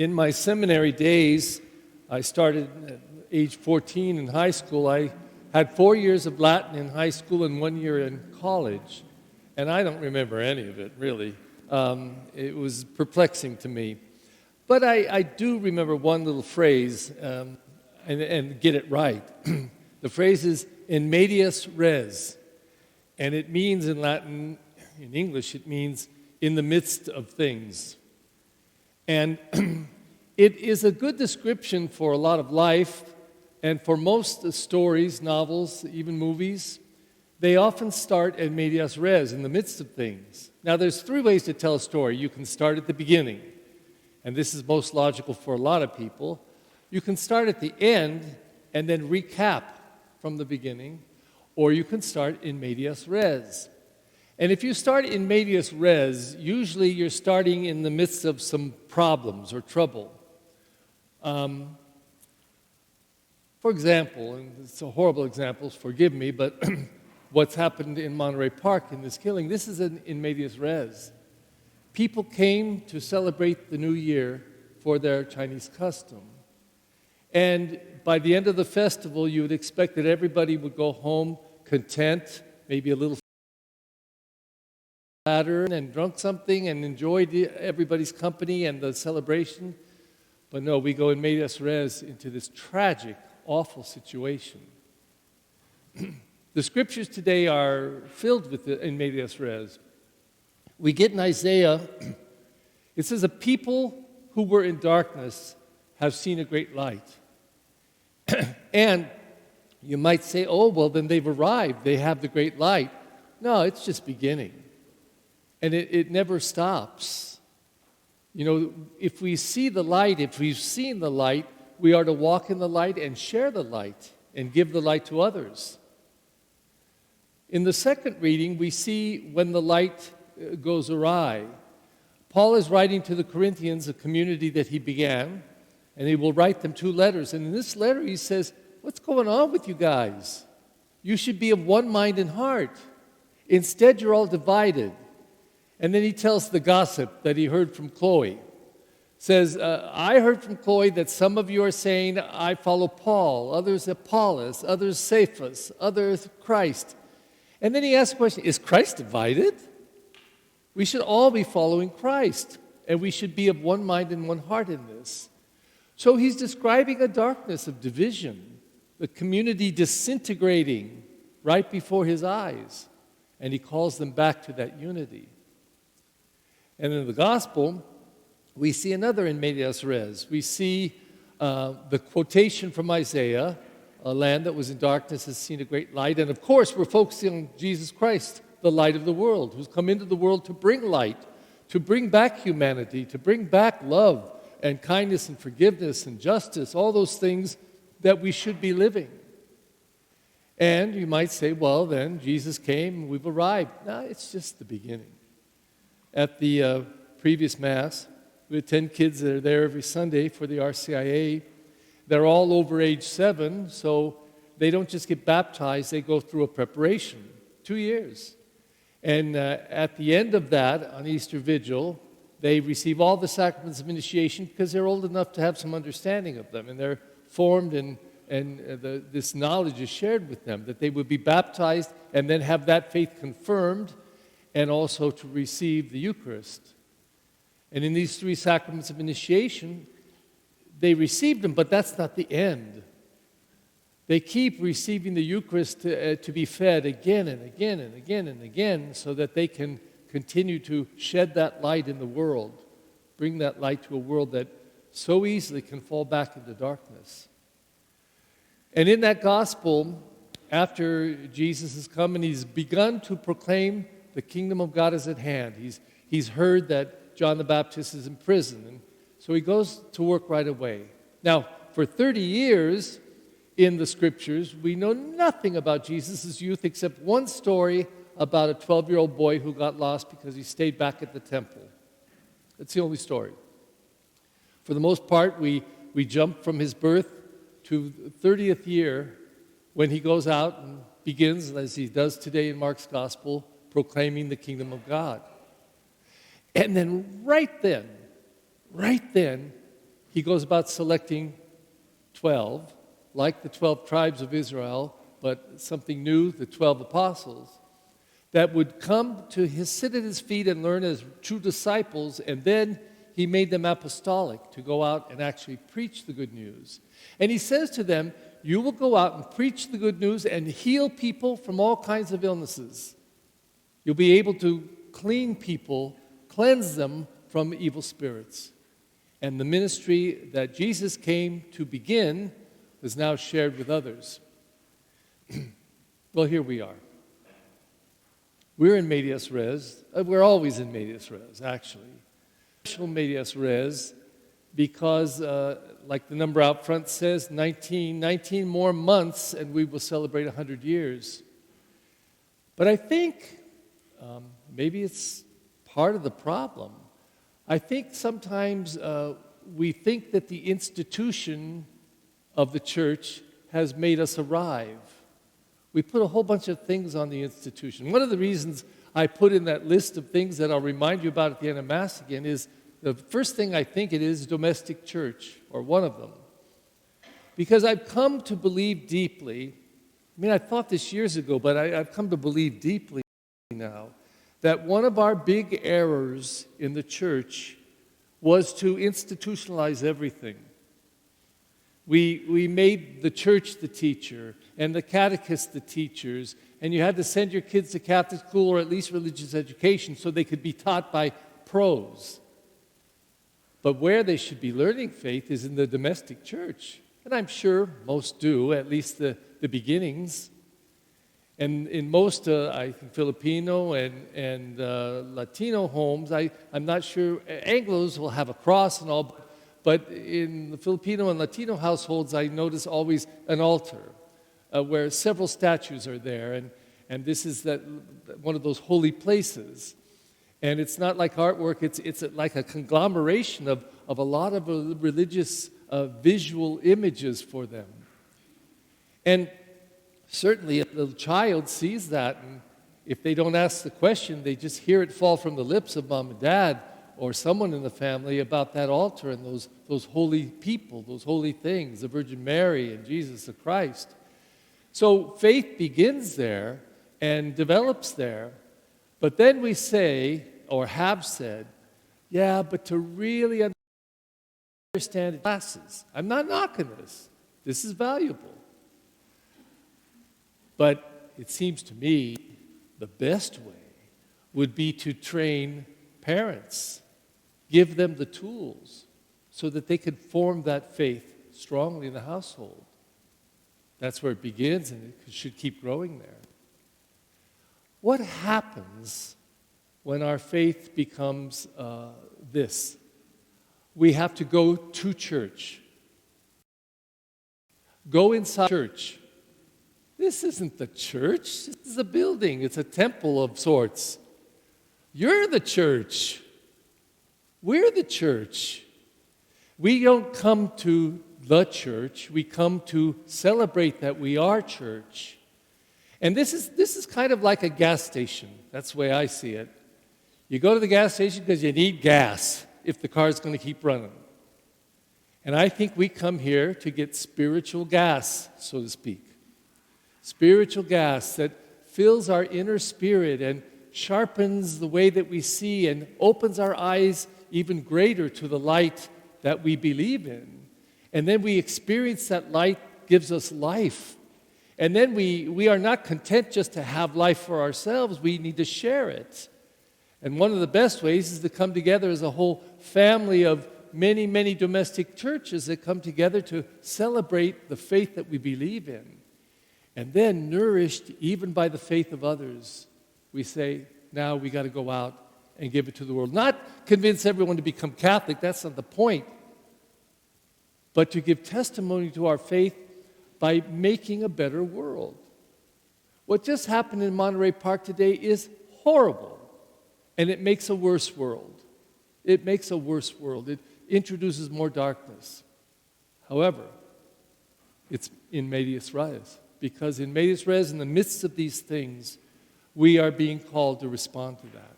In my seminary days, I started at age 14 in high school. I had 4 years of Latin in high school and 1 year in college. And I don't remember any of it, really. It was perplexing to me. But I do remember one little phrase, and get it right. The phrase is, in medias res. And it means in Latin, in English, it means in the midst of things. And it is a good description for a lot of life, and for most stories, novels, even movies, they often start in medias res, in the midst of things. Now, there's 3 ways to tell a story. You can start at the beginning, and this is most logical for a lot of people. You can start at the end and then recap from the beginning, or you can start in medias res. And if you start in medias res, usually you're starting in the midst of some problems or trouble. For example, and it's a horrible example, forgive me, but what's happened in Monterey Park in this killing, this is in medias res. People came to celebrate the New Year for their Chinese custom. And by the end of the festival, you would expect that everybody would go home content, maybe a little flattered and drunk something and enjoyed everybody's company and the celebration. But no, we go in medias res into this tragic, awful situation. The scriptures today are filled with in medias res. We get in Isaiah, it says, a people who were in darkness have seen a great light. And you might say, oh, well, then they've arrived. They have the great light. No, it's just beginning. And it never stops. You know, if we see the light, if we've seen the light, we are to walk in the light and share the light and give the light to others. In the second reading, we see when the light goes awry. Paul is writing to the Corinthians, a community that he began, and he will write them 2 letters. And in this letter, he says, what's going on with you guys? You should be of one mind and heart. Instead, you're all divided. And then he tells the gossip that he heard from Chloe. Says, I heard from Chloe that some of you are saying, I follow Paul, others Apollos, others Cephas, others Christ. And then he asks the question, is Christ divided? We should all be following Christ, and we should be of one mind and one heart in this. So he's describing a darkness of division, the community disintegrating right before his eyes, and he calls them back to that unity. And in the gospel, we see another in medias res. We see the quotation from Isaiah, a land that was in darkness has seen a great light. And of course, we're focusing on Jesus Christ, the light of the world, who's come into the world to bring light, to bring back humanity, to bring back love and kindness and forgiveness and justice, all those things that we should be living. And you might say, well, then Jesus came and we've arrived. No, it's just the beginning. At the previous Mass, we had 10 kids that are there every Sunday for the RCIA. They're all over age 7, so they don't just get baptized, they go through a preparation, 2 years. And at the end of that, on Easter Vigil, they receive all the sacraments of initiation because they're old enough to have some understanding of them, and they're formed, and this knowledge is shared with them, that they would be baptized and then have that faith confirmed, and also to receive the Eucharist. And in these 3 sacraments of initiation, they received them, but that's not the end. They keep receiving the Eucharist to be fed again and again and again and again so that they can continue to shed that light in the world, bring that light to a world that so easily can fall back into darkness. And in that gospel, after Jesus has come and he's begun to proclaim the kingdom of God is at hand, he's heard that John the Baptist is in prison, and so he goes to work right away. Now, for 30 years in the scriptures, we know nothing about Jesus' youth except one story about a 12-year-old boy who got lost because he stayed back at the temple. That's the only story. For the most part, we jump from his birth to the 30th year when he goes out and begins, as he does today in Mark's Gospel, proclaiming the kingdom of God. And then right then, he goes about selecting 12, like the 12 tribes of Israel, but something new, the 12 apostles, that would come to sit at his feet and learn as true disciples, and then he made them apostolic to go out and actually preach the good news. And he says to them, you will go out and preach the good news and heal people from all kinds of illnesses. You'll be able to clean people, cleanse them from evil spirits. And the ministry that Jesus came to begin is now shared with others. Well, here we are. We're in Medias Res. We're always in Medias Res, actually. Special Medias Res because, like the number out front says, 19 more months and we will celebrate 100 years. But I think maybe it's part of the problem. I think sometimes we think that the institution of the church has made us arrive. We put a whole bunch of things on the institution. One of the reasons I put in that list of things that I'll remind you about at the end of Mass again is the first thing I think it is domestic church, or one of them. Because I've come to believe deeply, I thought this years ago, but I've come to believe deeply now, that one of our big errors in the church was to institutionalize everything. We made the church the teacher and the catechist the teachers, and you had to send your kids to Catholic school or at least religious education so they could be taught by pros. But where they should be learning faith is in the domestic church. And I'm sure most do, at least the beginnings. And in most, I think, Filipino and Latino homes, I'm not sure, Anglos will have a cross and all, but in the Filipino and Latino households, I notice always an altar where several statues are there, and this is one of those holy places. And it's not like artwork, it's like a conglomeration of a lot of religious visual images for them. And certainly if the child sees that, and if they don't ask the question, they just hear it fall from the lips of mom and dad or someone in the family about that altar and those holy people, those holy things, the Virgin Mary and Jesus the Christ. So faith begins there and develops there, but then we say, or have said, yeah, but to really understand classes. I'm not knocking this. This is valuable. But it seems to me the best way would be to train parents, give them the tools so that they can form that faith strongly in the household. That's where it begins, and it should keep growing there. What happens when our faith becomes this? We have to go to church. Go inside church. This isn't the church. This is a building. It's a temple of sorts. You're the church. We're the church. We don't come to the church. We come to celebrate that we are church. And this is kind of like a gas station. That's the way I see it. You go to the gas station because you need gas if the car is going to keep running. And I think we come here to get spiritual gas, so to speak. Spiritual gas that fills our inner spirit and sharpens the way that we see and opens our eyes even greater to the light that we believe in. And then we experience that light gives us life. And then we are not content just to have life for ourselves. We need to share it. And one of the best ways is to come together as a whole family of many, many domestic churches that come together to celebrate the faith that we believe in. And then, nourished even by the faith of others, we say, now we got to go out and give it to the world. Not convince everyone to become Catholic, that's not the point. But to give testimony to our faith by making a better world. What just happened in Monterey Park today is horrible. And it makes a worse world. It makes a worse world. It introduces more darkness. However, it's in medias res. Because in medias res, in the midst of these things, we are being called to respond to that.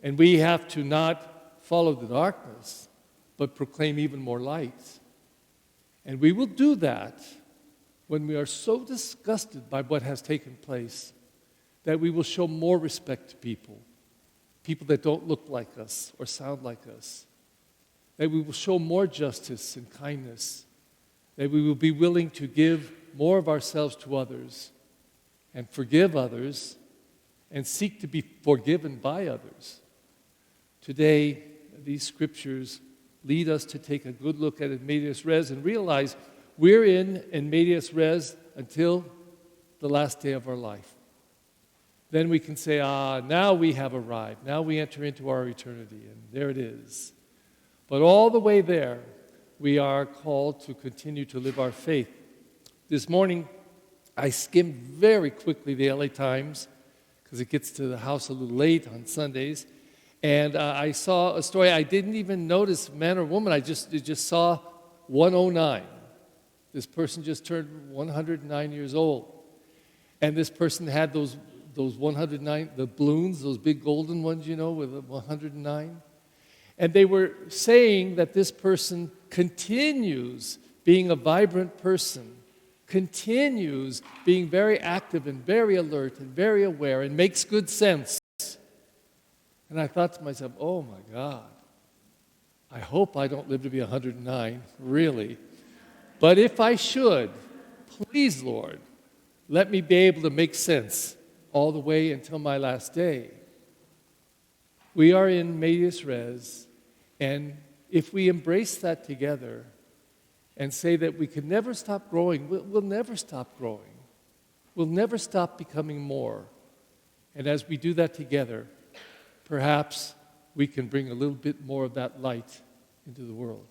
And we have to not follow the darkness, but proclaim even more light. And we will do that when we are so disgusted by what has taken place that we will show more respect to people that don't look like us or sound like us, that we will show more justice and kindness, that we will be willing to give more of ourselves to others and forgive others and seek to be forgiven by others. Today, these scriptures lead us to take a good look at medias res and realize we're in medias res until the last day of our life. Then we can say, now we have arrived. Now we enter into our eternity, and there it is. But all the way there, we are called to continue to live our faith. This morning, I skimmed very quickly the LA Times, because it gets to the house a little late on Sundays, and I saw a story. I didn't even notice man or woman. I just saw 109. This person just turned 109 years old. And this person had those 109, the balloons, those big golden ones, with 109. And they were saying that this person continues being a vibrant person, continues being very active and very alert and very aware and makes good sense. And I thought to myself, oh my God, I hope I don't live to be 109, really. But if I should, please, Lord, let me be able to make sense all the way until my last day. We are in medias res, and if we embrace that together and say that we can never stop growing, we'll never stop growing. We'll never stop becoming more. And as we do that together, perhaps we can bring a little bit more of that light into the world.